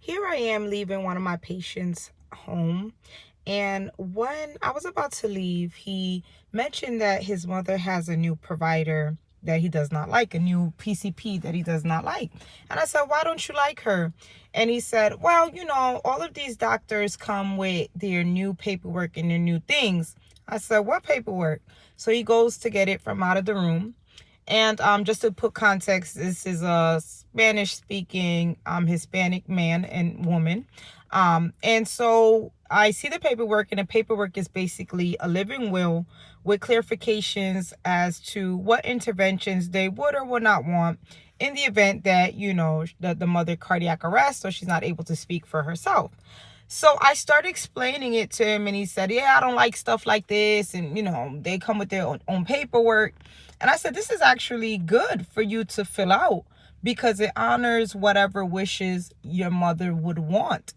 Here I am leaving one of my patients home. And when I was about to leave, he mentioned that his mother has a new provider that he does not like, a new PCP that he does not like. And I said, why don't you like her? And he said, well, all of these doctors come with their new paperwork and their new things. I said, what paperwork? So he goes to get it from out of the room. And just to put context, this is a Spanish speaking Hispanic man and woman. And so I see the paperwork, and the paperwork is basically a living will with clarifications as to what interventions they would or would not want in the event that, the mother cardiac arrest or she's not able to speak for herself. So I started explaining it to him, and he said, yeah, I don't like stuff like this. And, they come with their own paperwork. And I said, this is actually good for you to fill out because it honors whatever wishes your mother would want.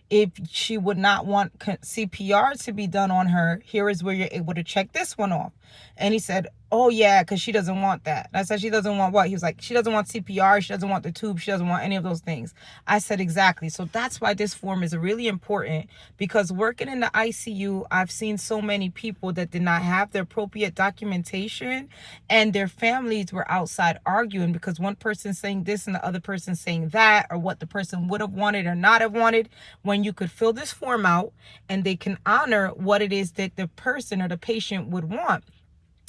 If she would not want CPR to be done on her, here is where you're able to check this one off. And he said, oh yeah, because she doesn't want that. And I said, she doesn't want what? He was like, she doesn't want CPR, she doesn't want the tube, she doesn't want any of those things. I said, exactly. So that's why this form is really important, because working in the ICU, I've seen so many people that did not have the appropriate documentation, and their families were outside arguing because one person saying this and the other person saying that, or what the person would have wanted or not have wanted, when you could fill this form out and they can honor what it is that the person or the patient would want.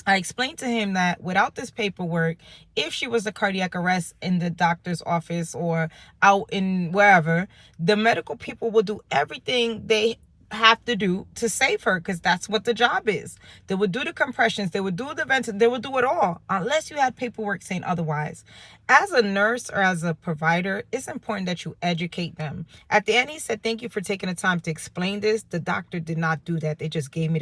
I explained to him that without this paperwork, if she was a cardiac arrest in the doctor's office or out in wherever, the medical people will do everything they have to do to save her, because that's what the job is. They would do the compressions, they would do the venting, they would do it all unless you had paperwork saying otherwise. As a nurse or as a provider, it's important that you educate them. At the end, he said, thank you for taking the time to explain this. The doctor did not do that. They just gave me the